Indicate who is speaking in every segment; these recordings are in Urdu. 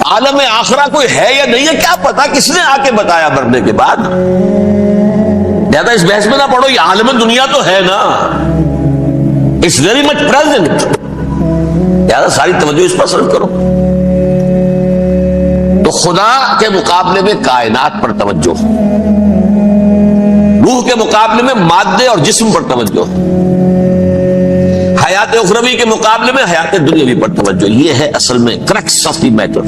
Speaker 1: عالم آخرہ کوئی ہے یا نہیں ہے کیا پتا، کس نے آ کے بتایا مرنے کے بعد؟ زیادہ اس بحث میں نہ پڑھو، یہ عالم دنیا تو ہے نا، اٹس ویری مچ پریزنٹ، زیادہ ساری توجہ اس پر صرف کرو۔ تو خدا کے مقابلے میں کائنات پر توجہ، روح کے مقابلے میں مادے اور جسم پر توجہ، حیات اخروی کے مقابلے میں حیات دنیاوی پر توجہ۔ یہ ہے اصل میں کرکس آف دی میٹر،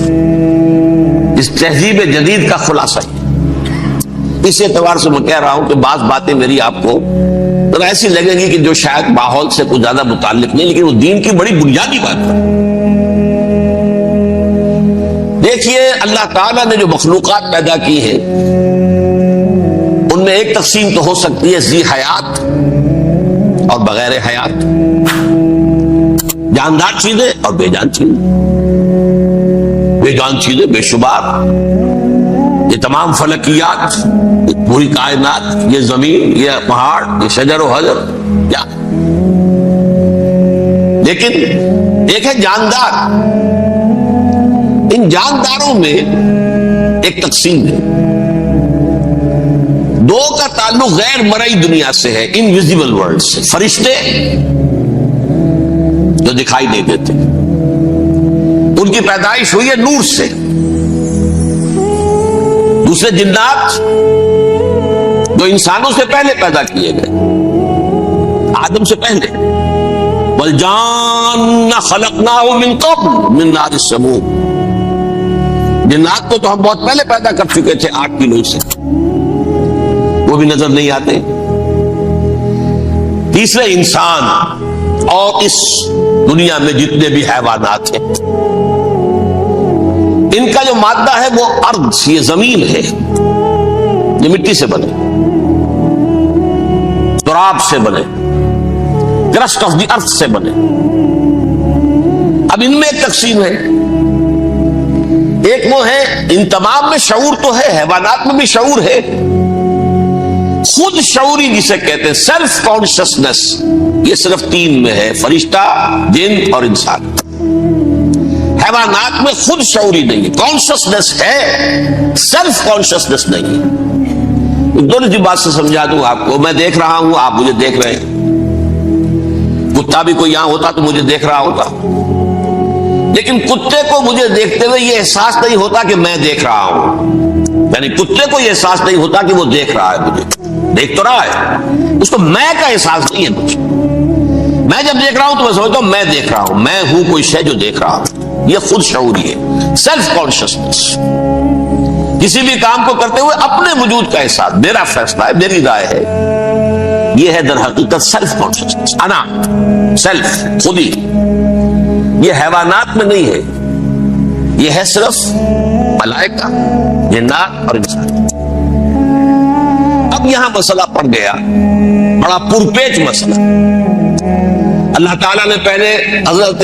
Speaker 1: اس تہذیب جدید کا خلاصہ ہے۔ اس اعتبار سے میں کہہ رہا ہوں کہ بعض باتیں میری آپ کو ایسی لگیں گی کہ جو شاید ماحول سے کچھ زیادہ متعلق نہیں، لیکن وہ دین کی بڑی بنیادی بات ہے۔ دیکھیے اللہ تعالیٰ نے جو مخلوقات پیدا کی ہیں ان میں ایک تقسیم تو ہو سکتی ہے ذی حیات اور بغیر حیات، جاندار چیزیں اور بے جان چیزیں۔ بے جان چیزیں بے شمار، یہ تمام فلکیات، یہ پوری کائنات، یہ زمین، یہ پہاڑ، یہ شجر و حجر، کیا؟ لیکن ایک ہے جاندار، ان جانداروں میں ایک تقسیم ہے، دو کا تعلق غیر مرئی دنیا سے ہے، انویزیبل ورلڈ سے، فرشتے جو دکھائی نہیں دیتے، ان کی پیدائش ہوئی ہے نور سے۔ دوسرے جنات جو انسانوں سے پہلے پیدا کیے گئے، آدم سے پہلے، والجان خلقناہ من قبل من نار السموم، جنات کو تو ہم بہت پہلے پیدا کر چکے تھے آگ کی لو سے، وہ بھی نظر نہیں آتے۔ تیسرے انسان اور اس دنیا میں جتنے بھی حیوانات ہیں، ان کا جو مادہ ہے وہ ارض، یہ زمین ہے، یہ مٹی سے بنے، تراب سے بنے، کرسٹ آف دی ارتھ سے بنے۔ اب ان میں ایک تقسیم ہے، ایک وہ ہے، ان تمام میں شعور تو ہے، حیوانات میں بھی شعور ہے، خود شعوری جسے کہتے ہیں سیلف کانشسنس، یہ صرف تین میں ہے، فرشتہ، جن اور انسان۔ حیوانات میں خود شعوری نہیں ہے، کانشسنس ہے، سیلف کانشسنس نہیں ہے۔ دونوں کی بات سے سمجھا دوں آپ کو، میں دیکھ رہا ہوں، آپ مجھے دیکھ رہے ہیں، کتا بھی کوئی یہاں ہوتا تو مجھے دیکھ رہا ہوتا، لیکن کتے کو مجھے دیکھتے ہوئے یہ احساس نہیں ہوتا کہ میں دیکھ رہا ہوں، یعنی کتے کو یہ احساس نہیں ہوتا کہ وہ دیکھ رہا ہے، مجھے دیکھ تو رہا ہے، اس کو میں کا احساس نہیں ہے مجھے۔ میں جب دیکھ رہا ہوں تو میں سمجھتا ہوں میں دیکھ رہا ہوں، میں ہوں کوئی شے جو دیکھ رہا ہوں، یہ خود شعوری ہے، سیلف کانشسنس۔ کسی بھی کام کو کرتے ہوئے اپنے وجود کا احساس، میرا فیصلہ ہے، میری رائے ہے، یہ ہے در حقیقت سیلف کانشسنس، انا، سیلف، خودی۔ یہ حیوانات میں نہیں ہے، یہ ہے صرف ملائکہ، جنات اور انسان۔ اب یہاں مسئلہ پڑ گیا، بڑا پرپیچ مسئلہ۔ اللہ تعالیٰ نے پہلے حضرت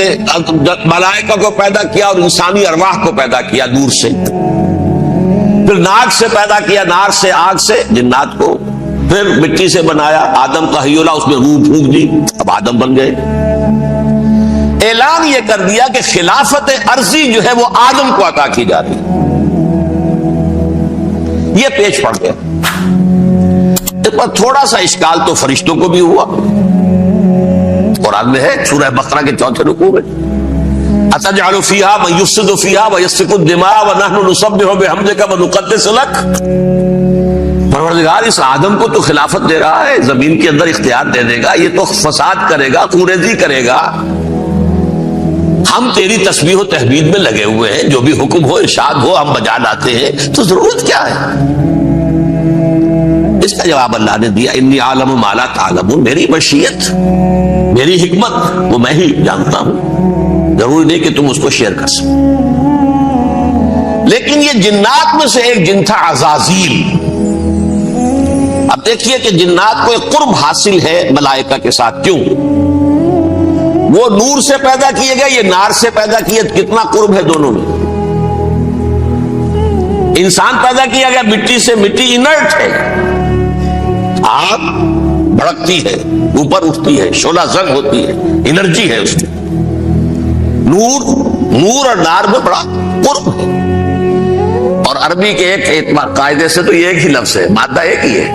Speaker 1: ملائکہ کو پیدا کیا اور انسانی ارواح کو پیدا کیا نور سے، پھر ناک سے پیدا کیا، نار سے، آگ سے جنات کو، پھر مٹی سے بنایا، آدم کا حیولہ، اس میں روح پھونک دی، اب آدم بن گئے۔ اعلان یہ کر دیا کہ خلافت عرضی جو ہے وہ آدم کو عطا کی جا رہی ہے۔ یہ پیچ پڑ گیا۔ اس پر تھوڑا سا اشکال تو فرشتوں کو بھی ہوا، قرآن میں ہے سورہ بقرہ کے 4 رکوع میں، أَتَجْعَلُ فِيهَا مَن يُفْسِدُ فِيهَا وَيَسْفِكُ الدِّمَاءَ وَنَحْنُ نُسَبِّحُ بِحَمْدِكَ وَنُقَدِّسُ لَكَ۔ پروردگار اس آدم کو تو خلافت دے رہا ہے، زمین کے اندر اختیار دے دے گا، یہ تو فساد کرے گا، کوریزی کرے گا، ہم تیری تسبیح و تحمید میں لگے ہوئے ہیں، جو بھی حکم ہو، ارشاد ہو، ہم بجا لاتے ہیں، تو ضرورت کیا ہے؟ اس کا جواب اللہ نے دیا، انی عالم ما لا تعلمون، میری مشیت، میری حکمت وہ میں ہی جانتا ہوں، ضروری نہیں کہ تم اس کو شیئر کر سکو۔ لیکن یہ جنات میں سے ایک جن تھا عزازیل۔ اب دیکھیے کہ جنات کو ایک قرب حاصل ہے ملائکہ کے ساتھ، کیوں؟ وہ نور سے پیدا کیے گئے، یہ نار سے پیدا کیے، کتنا قرب ہے دونوں میں۔ انسان پیدا کیا گیا مٹی سے، مٹی انرٹ ہے، آگ بھڑکتی ہے، اوپر اٹھتی ہے، شعلہ زنگ ہوتی ہے، انرجی ہے اس میں۔ نور اور نار میں بڑا قرب ہے. اور عربی کے ایک قاعدے سے تو یہ ایک ہی لفظ ہے، مادہ ایک ہی ہے،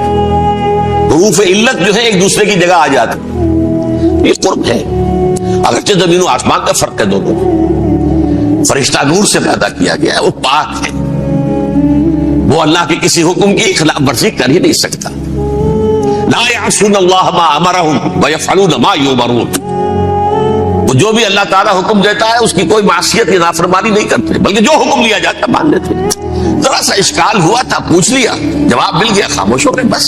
Speaker 1: حروف علت جو ہے ایک دوسرے کی جگہ آ جاتی، یہ قرب ہے. اگرچہ زمین و آسمان کا فرق ہے دونوں، فرشتہ نور سے پیدا کیا گیا ہے، وہ پاک ہے، وہ اللہ کے کسی حکم کی خلاف ورزی کر ہی نہیں سکتا. لا يعصون اللہ ما امرهم ويفعلون ما يؤمرون. وہ جو بھی اللہ تعالیٰ حکم دیتا ہے اس کی کوئی معصیت یا نافرمانی نہیں کرتے، بلکہ جو حکم لیا جاتا مان لیتے. ذرا سا اشکال ہوا تھا، پوچھ لیا، جواب مل گیا، خاموش ہو گئے بس.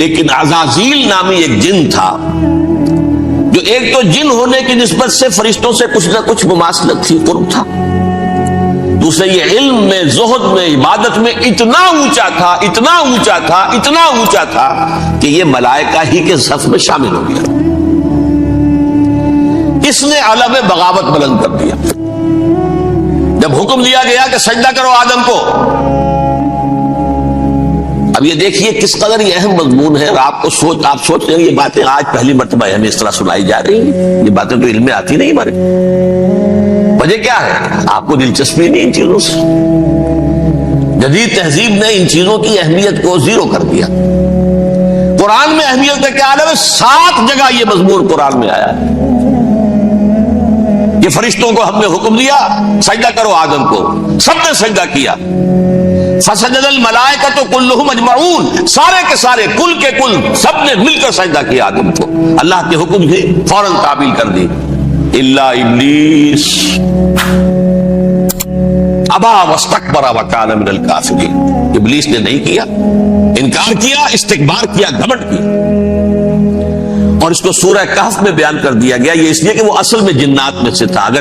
Speaker 1: لیکن عزازیل نامی ایک جن تھا جو ایک تو جن ہونے کی نسبت سے فرشتوں سے کچھ نہ کچھ مماثلت تھی، قرب تھا. دوسرے یہ علم میں، زہد میں، عبادت میں اتنا اونچا تھا، اتنا اونچا تھا، اتنا اونچا تھا کہ یہ ملائکہ ہی کے صف میں شامل ہو گیا. اس نے علم بغاوت بلند کر دیا. جب حکم دیا گیا کہ سجدہ کرو آدم کو، اب یہ دیکھیے کس قدر یہ اہم مضمون ہے. آپ سوچ رہے ہیں یہ باتیں آج پہلی مرتبہ ہمیں اس طرح سنائی جا رہی ہیں، یہ باتیں تو علم میں آتی نہیں ہمارے. وجہ کیا ہے؟ آپ کو دلچسپی نہیں ان چیزوں سے. جدید تہذیب نے ان چیزوں کی اہمیت کو زیرو کر دیا. قرآن میں اہمیت کا کیا عالم ہے؟ 7 جگہ یہ مضمون قرآن میں آیا ہے. یہ فرشتوں کو ہم نے حکم دیا سجدہ کرو آدم کو، سب نے سجدہ کیا. فسجد الملائکۃ کلھم اجمعون، سارے کے سارے، کل کے کل، سب نے مل کر سجدہ کیا آدم کو. اللہ کے حکم سے فوراً تعبیل کر دی. الا ابلیس ابا واستکبر وکان من الکافرین. ابلیس نے نہیں کیا، انکار کیا، استکبار کیا، گھمنڈ کیا. اور اس کو سورہ کہف میں بیان کر دیا گیا. یہ اس لیے کہ وہ اصل میں جنات میں سے تھا. اگر